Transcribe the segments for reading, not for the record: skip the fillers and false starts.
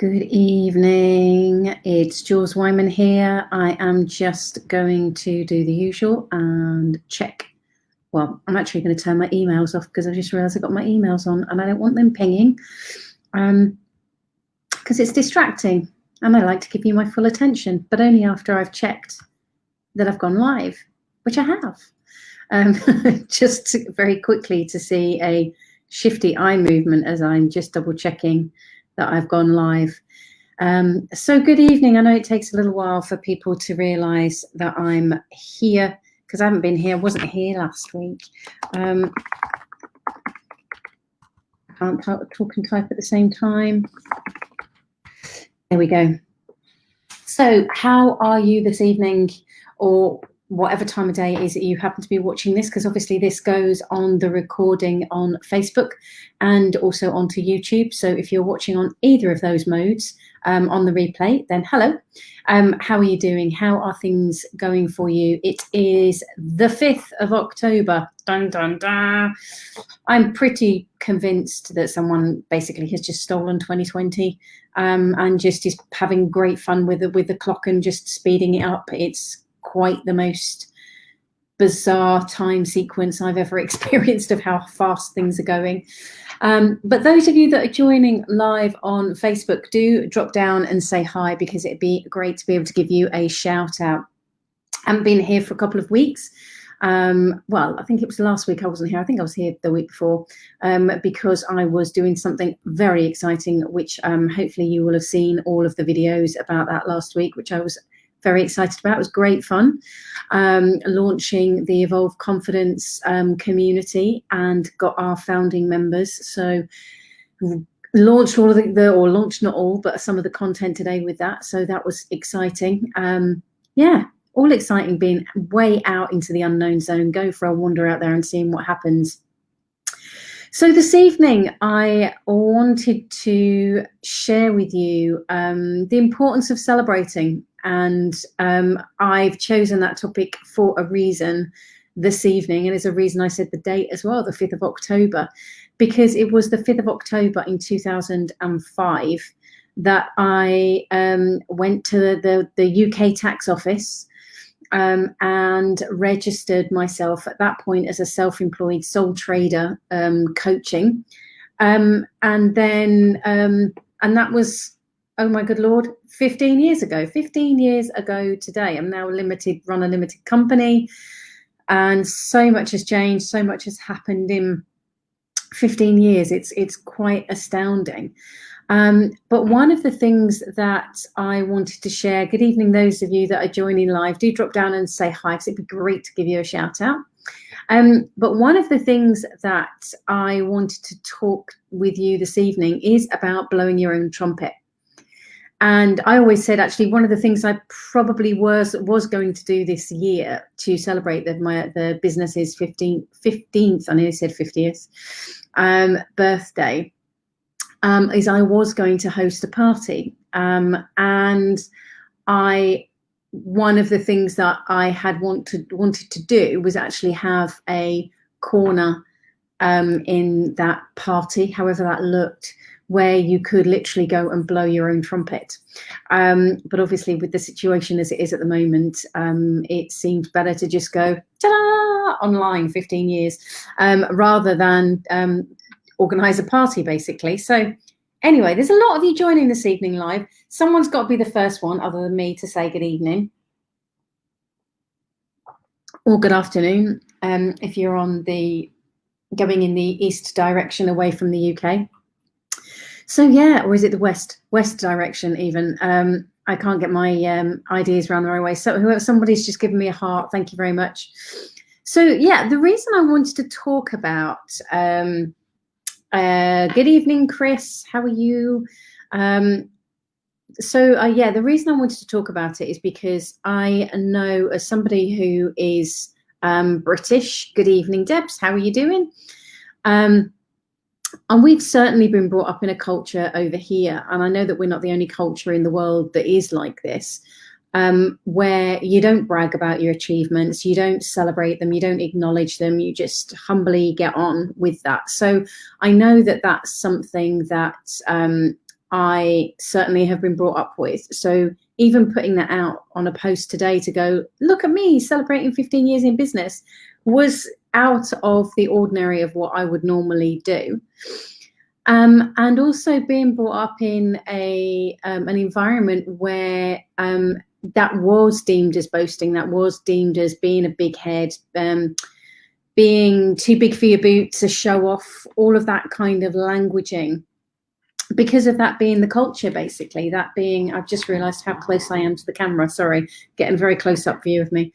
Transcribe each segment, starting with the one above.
Good evening, it's Jules Wyman here. I am just going to do the usual and check. Well, I'm actually going to turn my emails off because I just realised I've got my emails on and I don't want them pinging because it's distracting and I like to give you my full attention, but only after I've checked that I've gone live, which I have. Just very quickly to see a shifty eye movement as I'm just double checking that I've gone live. So good evening. I know it takes a little while for people to realise that I'm here because I haven't been here. I wasn't here last week. I can't talk and type at the same time. There we go. So how are you this evening, or whatever time of day it is that you happen to be watching this, because obviously this goes on the recording on Facebook and also onto YouTube. So if you're watching on either of those modes on the replay, then hello. How are you doing? How are things going for you? It is the 5th of October. Dun, dun, dun. I'm pretty convinced that someone basically has just stolen 2020 and just is having great fun with the clock and just speeding it up. It's quite the most bizarre time sequence I've ever experienced of how fast things are going. But those of you that are joining live on Facebook, do drop down and say hi, because it'd be great to be able to give you a shout out. I haven't been here for a couple of weeks. Well, I think it was last week I wasn't here. I think I was here the week before because I was doing something very exciting, which hopefully you will have seen all of the videos about that last week, which I was very excited about. It was great fun, launching the Evolve Confidence community and got our founding members. So launched all of or launched not all, but some of the content today with that. So that was exciting. Yeah, all exciting, being way out into the unknown zone, go for a wander out there and seeing what happens. So this evening, I wanted to share with you the importance of celebrating. And I've chosen that topic for a reason this evening. And it's a reason I said the date as well, the 5th of October, because it was the 5th of October in 2005 that I went to the UK tax office and registered myself at that point as a self-employed sole trader coaching. And that was, oh my good Lord, 15 years ago today. I'm now run a limited company, and so much has changed, so much has happened in 15 years. It's quite astounding. But one of the things that I wanted to share, good evening, those of you that are joining live, do drop down and say hi, because it'd be great to give you a shout out. But one of the things that I wanted to talk with you this evening is about blowing your own trumpet. And I always said, actually, one of the things I probably was going to do this year to celebrate the business's 15th, I nearly said 50th, birthday, is I was going to host a party. And one of the things that I had wanted to do was actually have a corner in that party, however that looked, where you could literally go and blow your own trumpet. But obviously with the situation as it is at the moment, it seemed better to just go ta-da online 15 years rather than organise a party, basically. So anyway, there's a lot of you joining this evening live. Someone's got to be the first one other than me to say good evening or good afternoon if you're going in the east direction away from the UK. So yeah, or is it the west direction even? I can't get my ideas around the right way. So somebody's just given me a heart. Thank you very much. So yeah, the reason I wanted to talk about, good evening, Chris, how are you? Yeah, the reason I wanted to talk about it is because I know as somebody who is British. Good evening, Debs, how are you doing? And we've certainly been brought up in a culture over here, and I know that we're not the only culture in the world that is like this, where you don't brag about your achievements, you don't celebrate them, you don't acknowledge them, you just humbly get on with that. So I know that that's something that I certainly have been brought up with. So even putting that out on a post today to go, look at me celebrating 15 years in business, was out of the ordinary of what I would normally do. And also being brought up in an environment where that was deemed as boasting, that was deemed as being a big head, being too big for your boots, a show off, all of that kind of languaging. Because of that being the culture, basically, that being, I've just realised how close I am to the camera, sorry, getting a very close up view of me.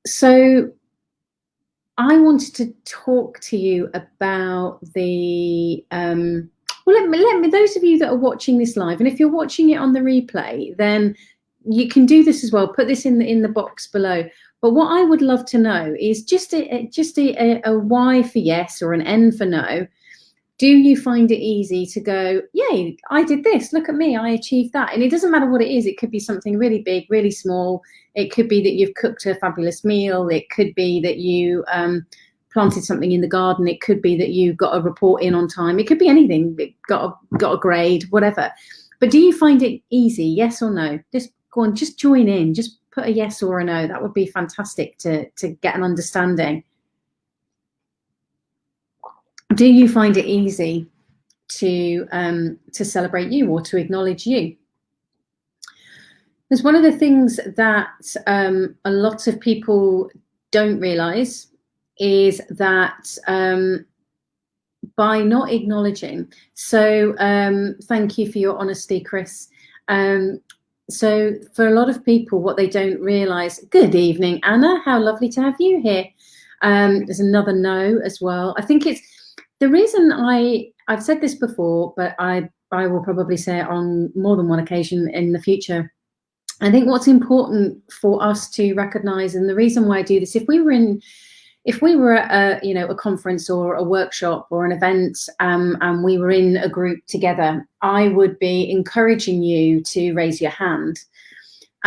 So I wanted to talk to you about the, well, let me, those of you that are watching this live, and if you're watching it on the replay, then you can do this as well. Put this in the box below. But what I would love to know is just a Y for yes or an N for no. Do you find it easy to go, yay, I did this, look at me, I achieved that? And it doesn't matter what it is. It could be something really big, really small. It could be that you've cooked a fabulous meal. It could be that you planted something in the garden. It could be that you got a report in on time. It could be anything, got a grade, whatever. But do you find it easy, yes or no? Just go on, just join in, just put a yes or a no. That would be fantastic to get an understanding. Do you find it easy to celebrate you or to acknowledge you? There's one of the things that a lot of people don't realize is that by not acknowledging, so thank you for your honesty, Chris. So for a lot of people, what they don't realize, good evening, Anna, how lovely to have you here. There's another no as well. I think it's, the reason I've said this before, but I will probably say it on more than one occasion in the future. I think what's important for us to recognize, and the reason why I do this, if we were at a conference or a workshop or an event, and we were in a group together, I would be encouraging you to raise your hand.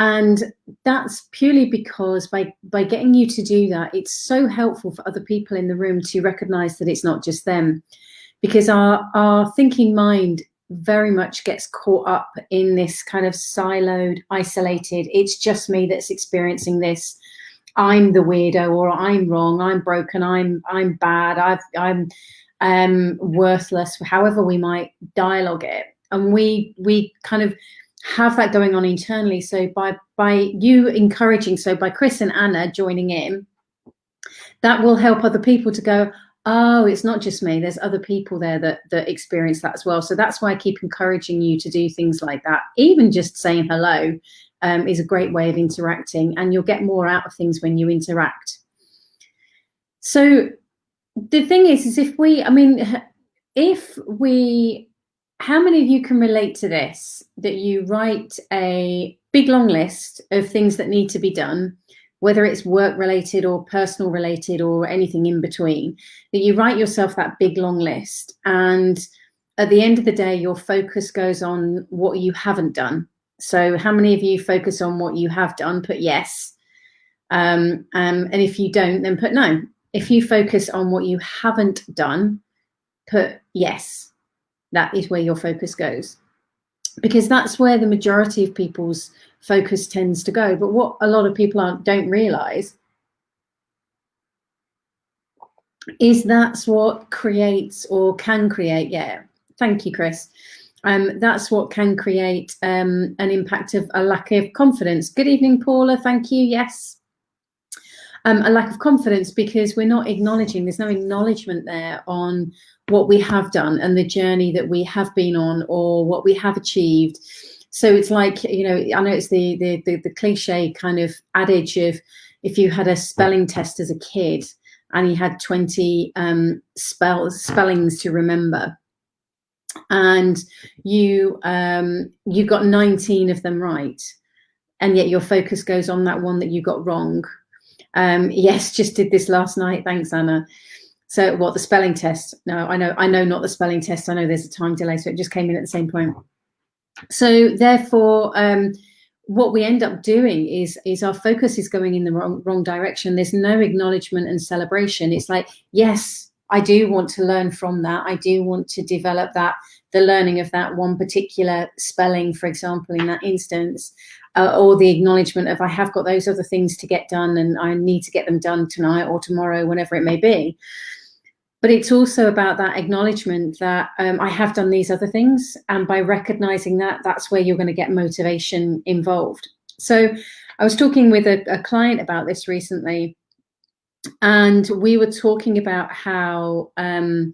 And that's purely because by getting you to do that, it's so helpful for other people in the room to recognize that it's not just them, because our thinking mind very much gets caught up in this kind of siloed, isolated, it's just me that's experiencing this. I'm the weirdo, or I'm wrong, I'm broken, I'm bad, I'm worthless, however we might dialogue it. And we kind of have that going on internally. So by you encouraging, so by Chris and Anna joining in, that will help other people to go, oh, it's not just me, there's other people there that experience that as well. So that's why I keep encouraging you to do things like that. Even just saying hello is a great way of interacting, and you'll get more out of things when you interact. So the thing is how many of you can relate to this, that you write a big long list of things that need to be done, whether it's work related or personal related or anything in between, that you write yourself that big long list, and at the end of the day, your focus goes on what you haven't done. So how many of you focus on what you have done? Put yes. And if you don't, then put no. If you focus on what you haven't done, put yes. That is where your focus goes, because that's where the majority of people's focus tends to go. But what a lot of people don't realize is that's what creates, or can create, yeah, thank you, Chris. That's what can create an impact of a lack of confidence. Good evening, Paula, thank you, yes. A lack of confidence, because we're not acknowledging, there's no acknowledgement there on what we have done and the journey that we have been on, or what we have achieved. So it's like, I know it's the cliche kind of adage of, if you had a spelling test as a kid and you had 20 spellings to remember, and you got 19 of them right, and yet your focus goes on that one that you got wrong. Yes, just did this last night. Thanks, Anna. So what, the spelling test? No, I know not the spelling test. I know there's a time delay, so it just came in at the same point. So therefore, what we end up doing is our focus is going in the wrong direction. There's no acknowledgement and celebration. It's like, yes, I do want to learn from that. I do want to develop that, the learning of that one particular spelling, for example, in that instance, or the acknowledgement of I have got those other things to get done and I need to get them done tonight or tomorrow, whenever it may be. But it's also about that acknowledgement that I have done these other things. And by recognizing that, that's where you're going to get motivation involved. So I was talking with a client about this recently, and we were talking about how a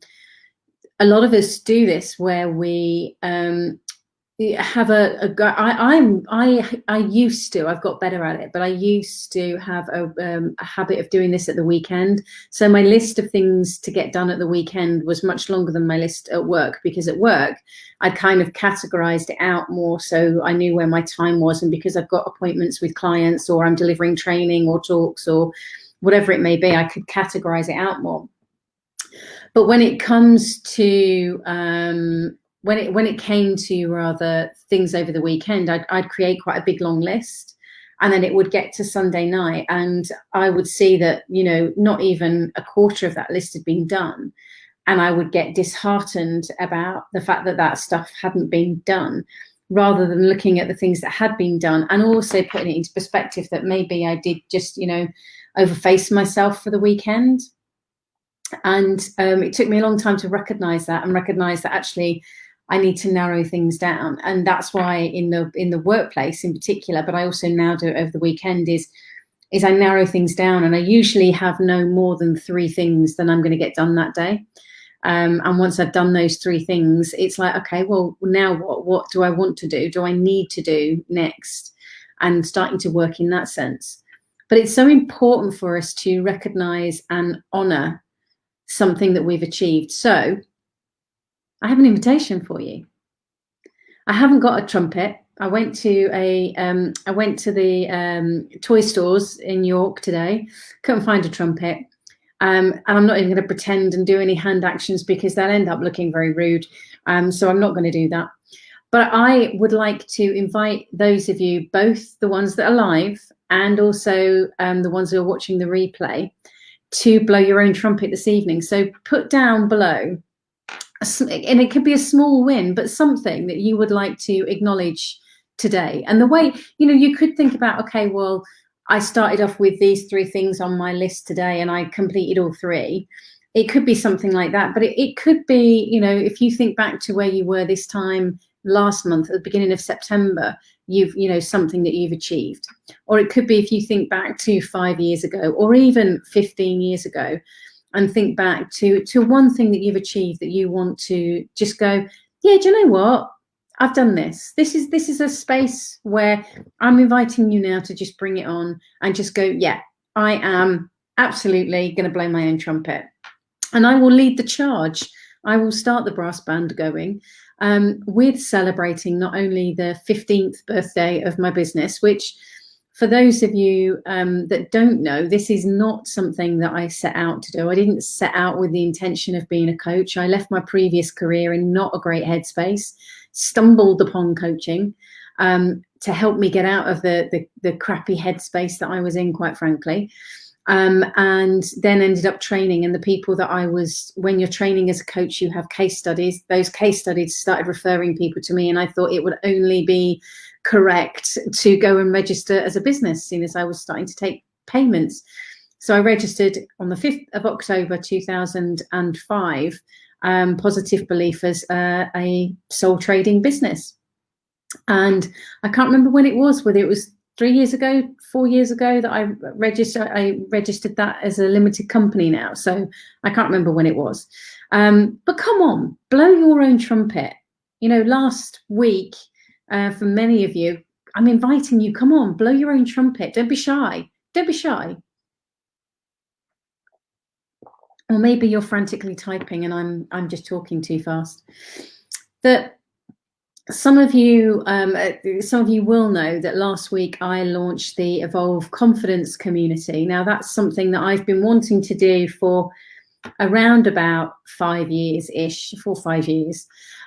lot of us do this, where we have I used to, I've got better at it, but I used to have a habit of doing this at the weekend. So my list of things to get done at the weekend was much longer than my list at work, because at work I'd kind of categorized it out more, so I knew where my time was, and because I've got appointments with clients, or I'm delivering training or talks or whatever it may be, I could categorize it out more. But when it comes to when it came to rather things over the weekend, I'd create quite a big long list, and then it would get to Sunday night and I would see that, you know, not even a quarter of that list had been done, and I would get disheartened about the fact that that stuff hadn't been done, rather than looking at the things that had been done and also putting it into perspective that maybe I did just, you know, overface myself for the weekend. And it took me a long time to recognize that, and recognize that actually I need to narrow things down. And that's why in the workplace in particular, but I also now do it over the weekend, is I narrow things down, and I usually have no more than 3 things that I'm going to get done that day. And once I've done those 3 things, it's like, okay, well, now what do I want to do? Do I need to do next? And starting to work in that sense. But it's so important for us to recognize and honor something that we've achieved. So I have an invitation for you. I haven't got a trumpet. I went to the toy stores in York today. Couldn't find a trumpet. And I'm not even going to pretend and do any hand actions, because they'll end up looking very rude. So I'm not going to do that. But I would like to invite those of you, both the ones that are live and also the ones who are watching the replay, to blow your own trumpet this evening. So put down below, and it could be a small win, but something that you would like to acknowledge today. And the way, you know, you could think about, okay, well, I started off with these 3 things on my list today and I completed all 3. It could be something like that, but it could be, you know, if you think back to where you were this time last month, at the beginning of September, you know, something that you've achieved. Or it could be if you think back to 5 years ago, or even 15 years ago, and think back to one thing that you've achieved that you want to just go, yeah, do you know what? I've done this. This is a space where I'm inviting you now to just bring it on and just go, yeah, I am absolutely going to blow my own trumpet. And I will lead the charge. I will start the brass band going, with celebrating not only the 15th birthday of my business, which, for those of you that don't know, this is not something that I set out to do. I didn't set out with the intention of being a coach. I left my previous career in not a great headspace, stumbled upon coaching to help me get out of the crappy headspace that I was in, quite frankly. And then ended up training, and the people that I was, when you're training as a coach, you have case studies. Those case studies started referring people to me, and I thought it would only be correct to go and register as a business, seeing as I was starting to take payments. So I registered on the 5th of October 2005, Positive Belief, as a sole trading business. And I can't remember when it was, whether it was 3 years ago, 4 years ago, that I registered that as a limited company now. So I can't remember when it was. But come on, blow your own trumpet. You know, last week, for many of you, I'm inviting you, come on, blow your own trumpet. Don't be shy. Don't be shy. Or maybe you're frantically typing and I'm just talking too fast. That some of you will know that last week I launched the Evolve Confidence community. Now, that's something that I've been wanting to do for around about 5 years-ish, 4 or 5 years.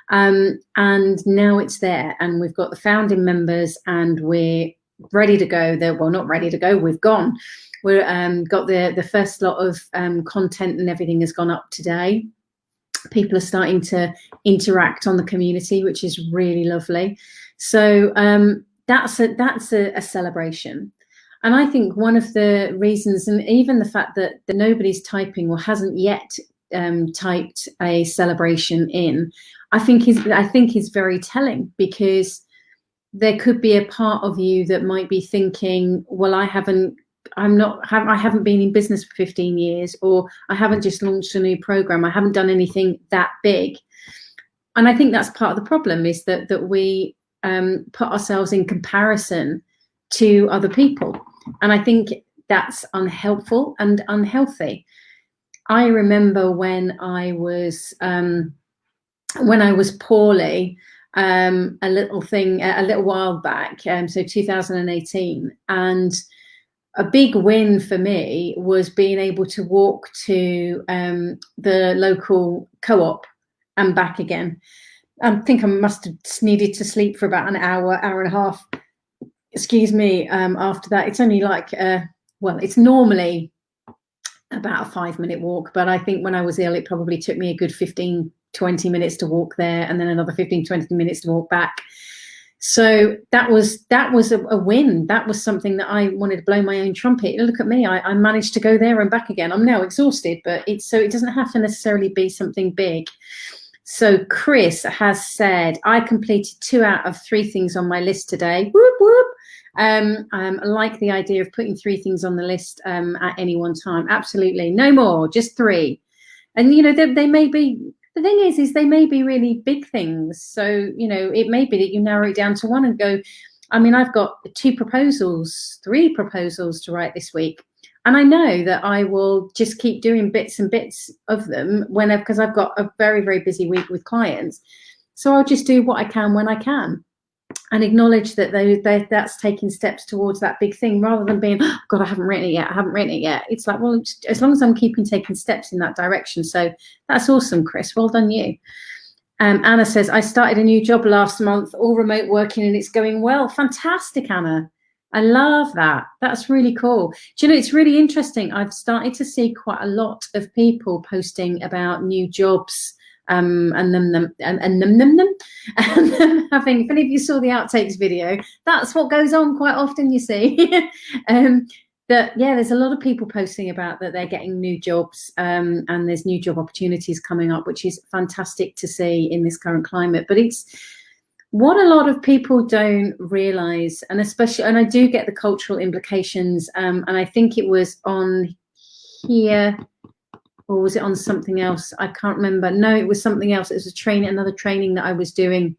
And now it's there, and we've got the founding members, and we're ready to go. Well, not ready to go, we've gone. we're got the first lot of content and everything has gone up today. People are starting to interact on the community, which is really lovely. So that's a celebration. And I think one of the reasons, and even the fact that nobody's typing or hasn't yet typed a celebration in, I think is very telling, because there could be a part of you that might be thinking, well, I haven't been in business for 15 years, or I haven't just launched a new program, I haven't done anything that big. And I think that's part of the problem, is that we put ourselves in comparison to other people. And I think that's unhelpful and unhealthy. I remember when I was poorly, a little while back, so 2018, and a big win for me was being able to walk to the local co-op and back again. I think I must have needed to sleep for about an hour and a half, excuse me, after that. It's only like, well, it's normally about a 5-minute walk, but I think when I was ill, it probably took me a good 15-20 minutes to walk there, and then another 15-20 minutes to walk back. So that was a win. That was something that I wanted to blow my own trumpet. Look at me, I managed to go there and back again. I'm now exhausted, but it doesn't have to necessarily be something big. So Chris has said, I completed 2 out of 3 things on my list today. Whoop, whoop. I like the idea of putting 3 things on the list at any one time. Absolutely. No more, just 3. And, you know, they may be, the thing is they may be really big things. So, you know, it may be that you narrow it down to 1 and go, I mean, I've got 3 proposals to write this week. And I know that I will just keep doing bits and bits of them because I've got a very, very busy week with clients. So I'll just do what I can when I can, and acknowledge that that's taking steps towards that big thing, rather than being, oh, God, I haven't written it yet. It's like, well, as long as I'm taking steps in that direction. So that's awesome, Chris. Well done, you. Anna says, I started a new job last month, all remote working, and it's going well. Fantastic, Anna. I love that. That's really cool. Do you know, it's really interesting. I've started to see quite a lot of people posting about new jobs, and them having, if any of you saw the outtakes video, that's what goes on quite often, you see. There's a lot of people posting about that they're getting new jobs, and there's new job opportunities coming up, which is fantastic to see in this current climate. But it's what a lot of people don't realize, and especially, and I do get the cultural implications, and I think it was on here, or was it on something else? I can't remember. No, it was something else. It was another training that I was doing,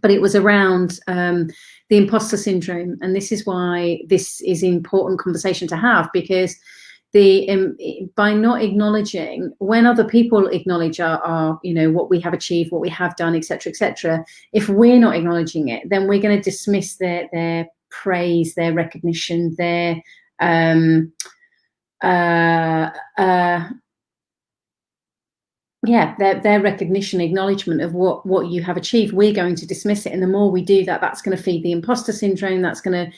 but it was around the imposter syndrome. And this is why this is an important conversation to have, because by not acknowledging, when other people acknowledge our you know, what we have achieved, what we have done, etc., if we're not acknowledging it, then we're going to dismiss their praise, their recognition, their their recognition, acknowledgement of what you have achieved. We're going to dismiss it, and the more we do that, that's going to feed the imposter syndrome. That's going to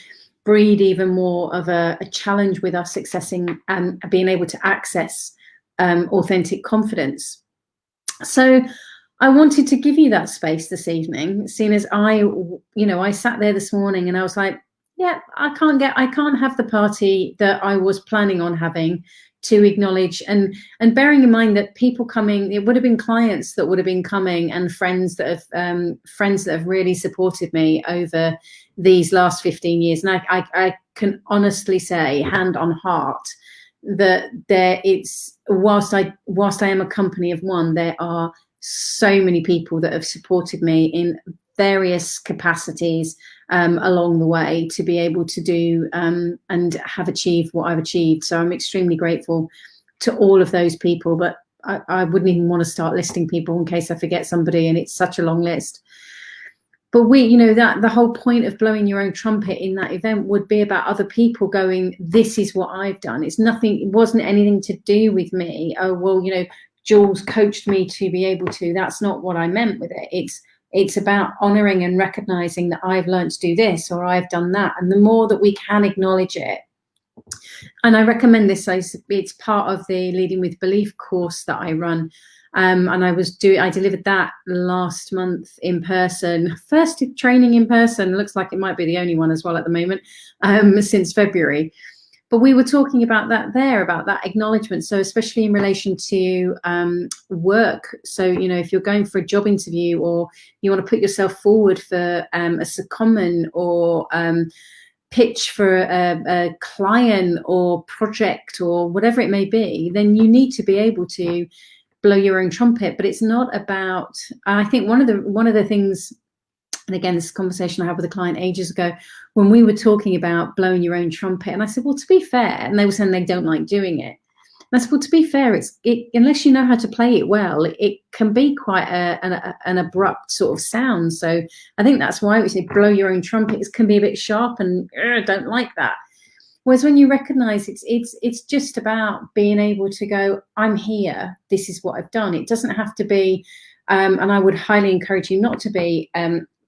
breed even more of a challenge with us accessing and being able to access authentic confidence. So I wanted to give you that space this evening, seeing as I sat there this morning and I was like, yeah, I can't have the party that I was planning on having, to acknowledge, and bearing in mind that people coming, it would have been clients that would have been coming, and friends that have really supported me over these last 15 years. And I can honestly say, hand on heart, that whilst I am a company of one, there are so many people that have supported me in various capacities along the way, to be able to do and have achieved what I've achieved. So I'm extremely grateful to all of those people, but I wouldn't even want to start listing people in case I forget somebody, and it's such a long list. But that the whole point of blowing your own trumpet in that event would be about other people going, this is what I've done. It wasn't anything to do with me. Oh, well, Jules coached me to be able to. That's not what I meant with it. It's about honoring and recognizing that I've learned to do this, or I've done that. And the more that we can acknowledge it, And I recommend this. It's part of the Leading with Belief course that I run. And I delivered that last month in person, first training in person. Looks like it might be the only one as well at the moment, since February. But we were talking about that acknowledgement. So especially in relation to work. So, you know, if you're going for a job interview or you want to put yourself forward for a secondment or pitch for a client or project or whatever it may be, then you need to be able to blow your own trumpet. But it's not about, I think one of the things, and again, this conversation I had with a client ages ago, when we were talking about blowing your own trumpet, and I said, well, to be fair, and they were saying they don't like doing it. And I said, well, to be fair, unless you know how to play it well, it can be quite an abrupt sort of sound. So I think that's why we say blow your own trumpet. It can be a bit sharp, and I don't like that. Whereas when you recognize it's just about being able to go, I'm here, this is what I've done. It doesn't have to be, and I would highly encourage you not to be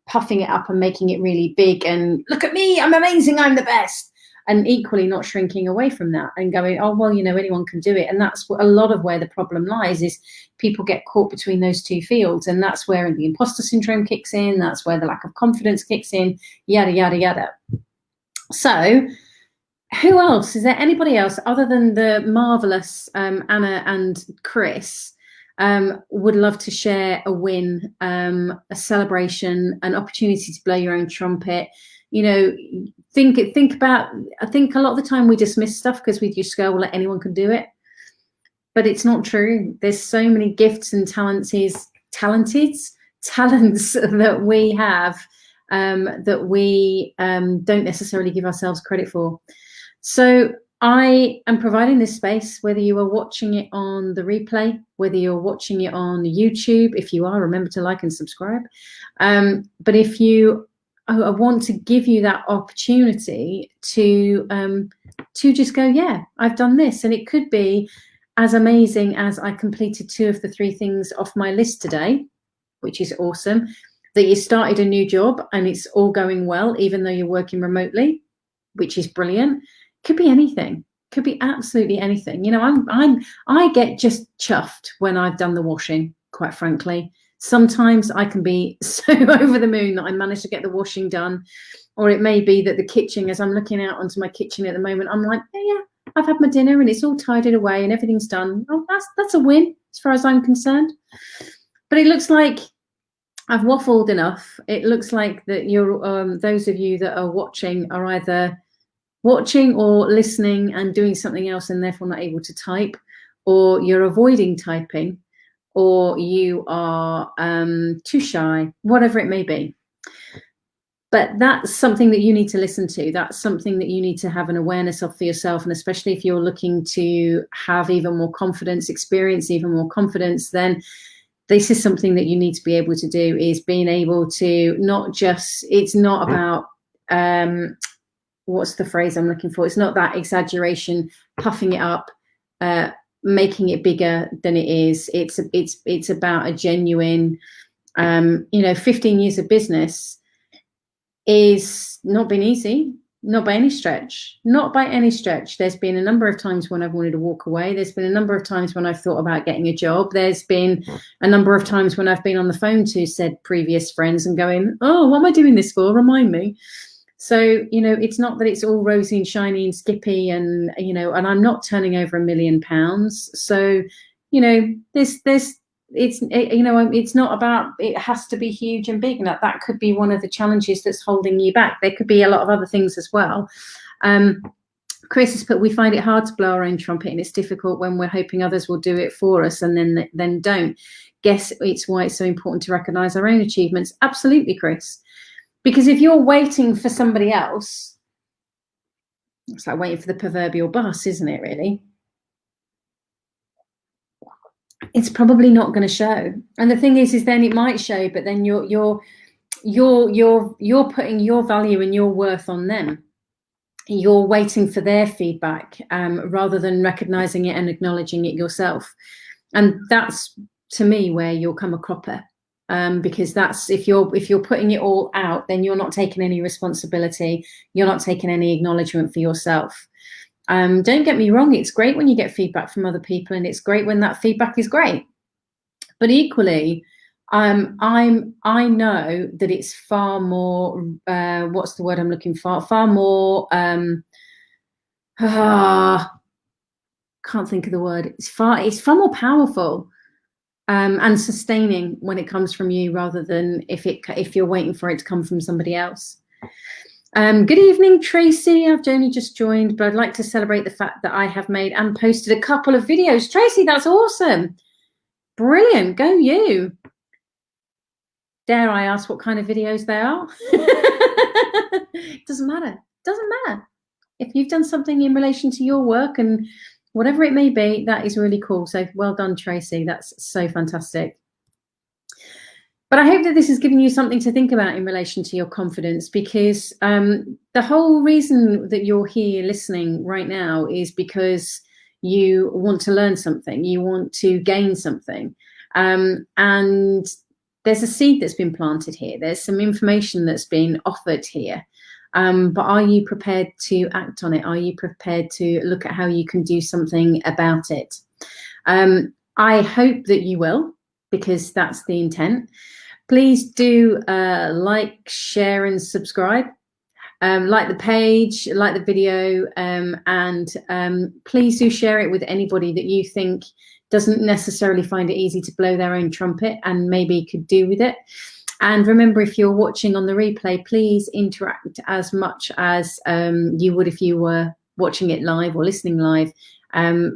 puffing it up and making it really big and look at me, I'm amazing, I'm the best. And equally not shrinking away from that and going, oh, well, you know, anyone can do it. And that's a lot of where the problem lies, is people get caught between those two fields. And that's where the imposter syndrome kicks in. That's where the lack of confidence kicks in, yada, yada, yada. So who else? Is there anybody else other than the marvelous Anna and Chris would love to share a win, a celebration, an opportunity to blow your own trumpet? You know, think about, I think a lot of the time we dismiss stuff because we just go, well, anyone can do it. But it's not true. There's so many gifts and talents that we have that we don't necessarily give ourselves credit for. So I am providing this space, whether you are watching it on the replay, whether you're watching it on YouTube. If you are, remember to like and subscribe. But if you want to give you that opportunity to just go, yeah, I've done this. And it could be as amazing as I completed 2 of the 3 things off my list today, which is awesome, that you started a new job and it's all going well, even though you're working remotely, which is brilliant. Could be anything. Could be absolutely anything. You know, I get just chuffed when I've done the washing, quite frankly. Sometimes I can be so over the moon that I managed to get the washing done. Or it may be that the kitchen, as I'm looking out onto my kitchen at the moment, I'm like, yeah, I've had my dinner and it's all tidied away and everything's done. Oh, that's a win as far as I'm concerned. But it looks like I've waffled enough. It looks like that you're those of you that are watching are either watching or listening and doing something else and therefore not able to type, or you're avoiding typing, or you are too shy, whatever it may be. But that's something that you need to listen to. That's something that you need to have an awareness of for yourself. And especially if you're looking to have even more confidence, experience even more confidence, then this is something that you need to be able to do, is being able to not just, it's not about, what's the phrase I'm looking for? It's not that exaggeration, puffing it up, making it bigger than it is. It's about a genuine, 15 years of business is not been easy, not by any stretch, not by any stretch. There's been a number of times when I've wanted to walk away. There's been a number of times when I've thought about getting a job. There's been a number of times when I've been on the phone to said previous friends and going, oh, what am I doing this for? Remind me. So, it's not that it's all rosy and shiny and skippy and, and I'm not turning over £1 million. So, it's not about, it has to be huge and big. And that could be one of the challenges that's holding you back. There could be a lot of other things as well. Chris has put, we find it hard to blow our own trumpet and it's difficult when we're hoping others will do it for us and then don't. Guess it's why it's so important to recognize our own achievements. Absolutely, Chris. Because if you're waiting for somebody else, it's like waiting for the proverbial bus, isn't it, really? It's probably not going to show. And the thing is then it might show, but then you're putting your value and your worth on them. You're waiting for their feedback rather than recognizing it and acknowledging it yourself. And that's, to me, where you'll come a cropper. Because that's, if you're putting it all out, then you're not taking any responsibility. You're not taking any acknowledgement for yourself. Don't get me wrong, it's great when you get feedback from other people, and it's great when that feedback is great. But equally, I know that it's far more, what's the word I'm looking for? Far more, can't think of the word. It's far more powerful and sustaining when it comes from you, rather than if you're waiting for it to come from somebody else. Good evening, Tracy. I've only just joined, but I'd like to celebrate the fact that I have made and posted a couple of videos. Tracy, that's awesome. Brilliant. Go you. Dare I ask what kind of videos they are? Doesn't matter. Doesn't matter. If you've done something in relation to your work and whatever it may be, that is really cool. So well done, Tracy. That's so fantastic. But I hope that this has given you something to think about in relation to your confidence, because the whole reason that you're here listening right now is because you want to learn something, you want to gain something. And there's a seed that's been planted here. There's some information that's been offered here. But are you prepared to act on it? Are you prepared to look at how you can do something about it? I hope that you will, because that's the intent. Please do like, share, and subscribe. Like the page, like the video, and please do share it with anybody that you think doesn't necessarily find it easy to blow their own trumpet and maybe could do with it. And remember, if you're watching on the replay, please interact as much as you would if you were watching it live or listening live,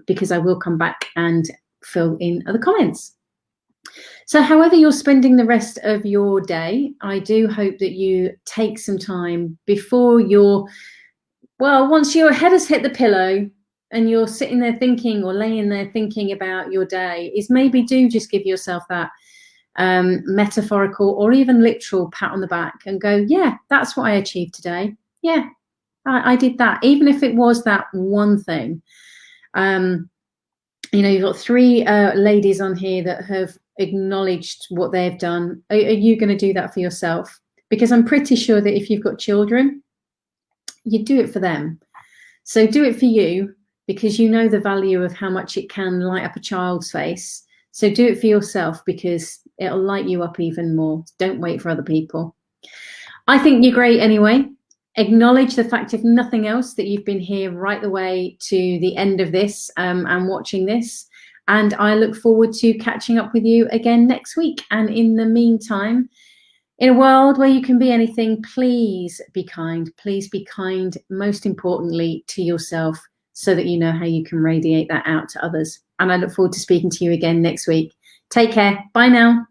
because I will come back and fill in other comments. So however you're spending the rest of your day, I do hope that you take some time before once your head has hit the pillow and you're sitting there thinking or laying there thinking about your day, is maybe do just give yourself that metaphorical or even literal pat on the back and go, yeah, that's what I achieved today. Yeah, I did that. Even if it was that one thing. You've got 3 ladies on here that have acknowledged what they've done. Are you going to do that for yourself? Because I'm pretty sure that if you've got children, you do it for them. So do it for you, because you know the value of how much it can light up a child's face. So do it for yourself, because it'll light you up even more. Don't wait for other people. I think you're great anyway. Acknowledge the fact, if nothing else, that you've been here right the way to the end of this and watching this. And I look forward to catching up with you again next week. And in the meantime, in a world where you can be anything, please be kind. Please be kind, most importantly, to yourself, so that you know how you can radiate that out to others. And I look forward to speaking to you again next week. Take care. Bye now.